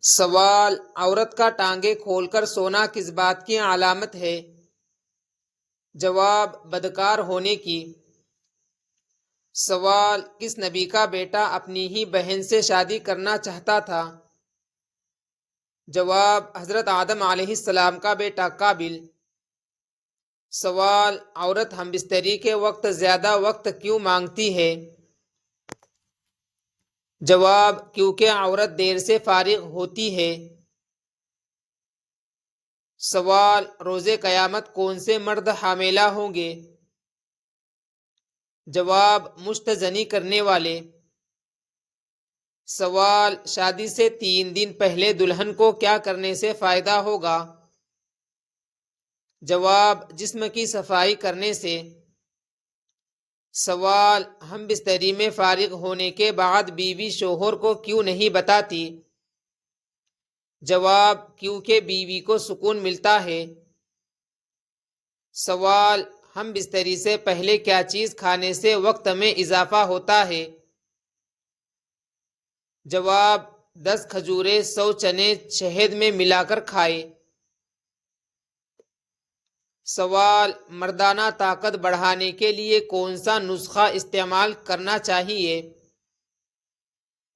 سوال: عورت کا ٹانگیں کھول کر سونا کس بات کی علامت ہے؟ جواب: بدکار ہونے کی۔ سوال: کس نبی کا بیٹا اپنی ہی بہن سے شادی کرنا چاہتا تھا؟ جواب: حضرت آدم علیہ السلام کا بیٹا قابل۔ سوال: عورت ہم بستری کے وقت زیادہ وقت کیوں مانگتی ہے؟ جواب: کیونکہ عورت دیر سے فارغ ہوتی ہے۔ سوال: روز قیامت کون سے مرد حاملہ ہوں گے؟ جواب: مشت زنی کرنے والے۔ سوال: شادی سے 3 دن پہلے دلہن کو کیا کرنے سے فائدہ ہوگا؟ جواب: جسم کی صفائی کرنے سے۔ سوال: ہم بستری میں فارغ ہونے کے بعد بیوی شوہر کو کیوں نہیں بتاتی؟ جواب: کیونکہ بیوی کو سکون ملتا ہے۔ سوال: ہم بستری سے پہلے کیا چیز کھانے سے وقت میں اضافہ ہوتا ہے؟ جواب: 10 کھجوریں 100 چنے شہد میں ملا کر کھائے۔ سوال: مردانہ طاقت بڑھانے کے لیے کون سا نسخہ استعمال کرنا چاہیے؟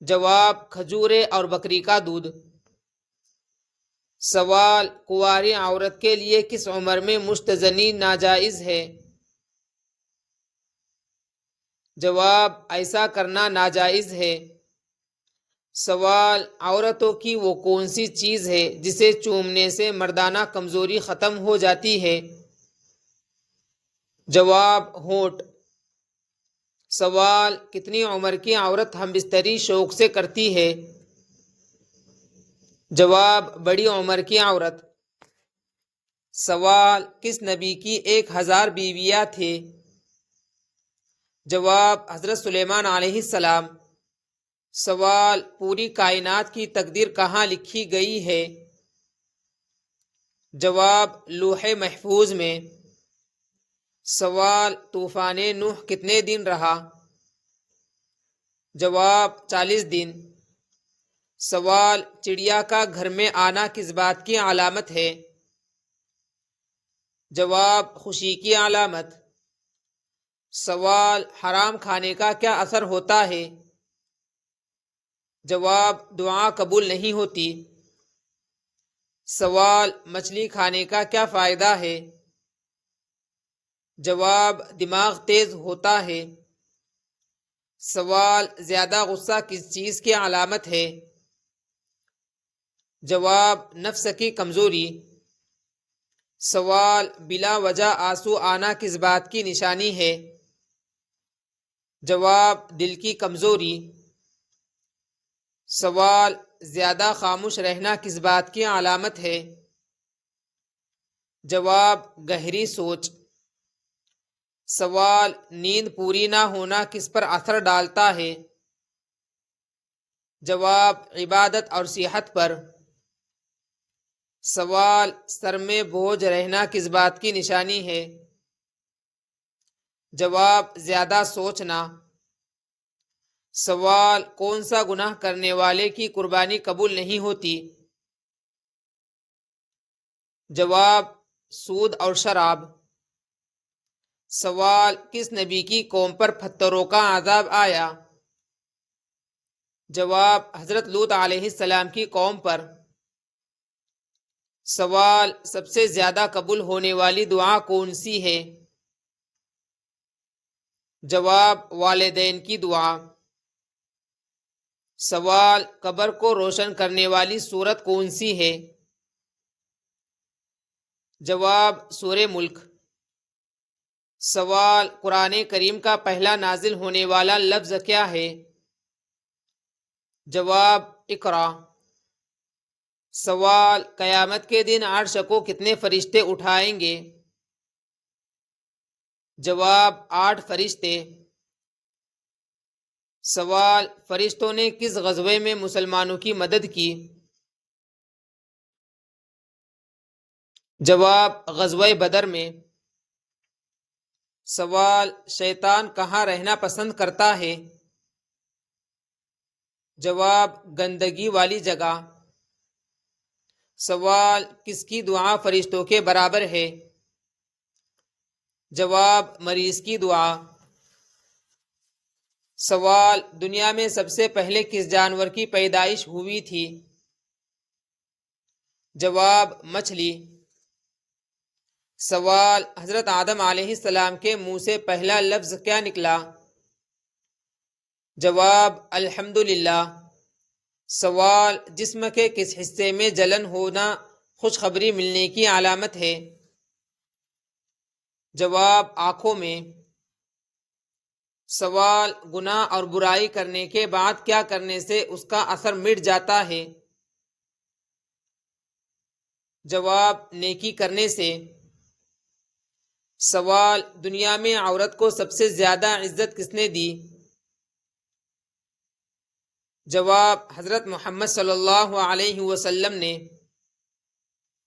جواب: کھجوریں اور بکری کا دودھ۔ سوال: کنواری عورت کے لیے کس عمر میں مشت زنی ناجائز ہے؟ جواب: ایسا کرنا ناجائز ہے۔ سوال: عورتوں کی وہ کون سی چیز ہے جسے چومنے سے مردانہ کمزوری ختم ہو جاتی ہے؟ جواب: ہونٹ۔ سوال: کتنی عمر کی عورت ہم بستری شوق سے کرتی ہے؟ جواب: بڑی عمر کی عورت۔ سوال: کس نبی کی 1000 بیویاں تھیں؟ جواب: حضرت سلیمان علیہ السلام۔ سوال: پوری کائنات کی تقدیر کہاں لکھی گئی ہے؟ جواب: لوح محفوظ میں۔ سوال: طوفان نوح کتنے دن رہا؟ جواب: 40 دن۔ سوال: چڑیا کا گھر میں آنا کس بات کی علامت ہے؟ جواب: خوشی کی علامت۔ سوال: حرام کھانے کا کیا اثر ہوتا ہے؟ جواب: دعا قبول نہیں ہوتی۔ سوال: مچھلی کھانے کا کیا فائدہ ہے؟ جواب: دماغ تیز ہوتا ہے۔ سوال: زیادہ غصہ کس چیز کی علامت ہے؟ جواب: نفس کی کمزوری۔ سوال: بلا وجہ آنسو آنا کس بات کی نشانی ہے؟ جواب: دل کی کمزوری۔ سوال: زیادہ خاموش رہنا کس بات کی علامت ہے؟ جواب: گہری سوچ۔ سوال: نیند پوری نہ ہونا کس پر اثر ڈالتا ہے؟ جواب: عبادت اور صحت پر۔ سوال: سر میں بوجھ رہنا کس بات کی نشانی ہے؟ جواب: زیادہ سوچنا۔ سوال: کون سا گناہ کرنے والے کی قربانی قبول نہیں ہوتی؟ جواب: سود اور شراب۔ سوال: کس نبی کی قوم پر پتھروں کا عذاب آیا؟ جواب: حضرت لوط علیہ السلام کی قوم پر۔ سوال: سب سے زیادہ قبول ہونے والی دعا کون سی ہے؟ جواب: والدین کی دعا۔ سوال: قبر کو روشن کرنے والی سورت کون سی ہے؟ جواب: سورہ ملک۔ سوال: قرآن کریم کا پہلا نازل ہونے والا لفظ کیا ہے؟ جواب: اقرا۔ سوال: قیامت کے دن عرش کو کتنے فرشتے اٹھائیں گے؟ جواب: 8 فرشتے۔ سوال: فرشتوں نے کس غزوے میں مسلمانوں کی مدد کی؟ جواب: غزوہ بدر میں۔ سوال: شیطان کہاں رہنا پسند کرتا ہے؟ جواب: گندگی والی جگہ۔ سوال، کس کی دعا فرشتوں کے برابر ہے؟ جواب، مریض کی دعا۔ سوال، دنیا میں سب سے پہلے کس جانور کی پیدائش ہوئی تھی؟ جواب، مچھلی۔ سوال، حضرت آدم علیہ السلام کے منہ سے پہلا لفظ کیا نکلا؟ جواب، الحمدللہ۔ سوال، جسم کے کس حصے میں جلن ہونا خوشخبری ملنے کی علامت ہے؟ جواب، آنکھوں میں۔ سوال، گناہ اور برائی کرنے کے بعد کیا کرنے سے اس کا اثر مٹ جاتا ہے؟ جواب، نیکی کرنے سے۔ سوال، دنیا میں عورت کو سب سے زیادہ عزت کس نے دی؟ جواب، حضرت محمد صلی اللہ علیہ وسلم نے۔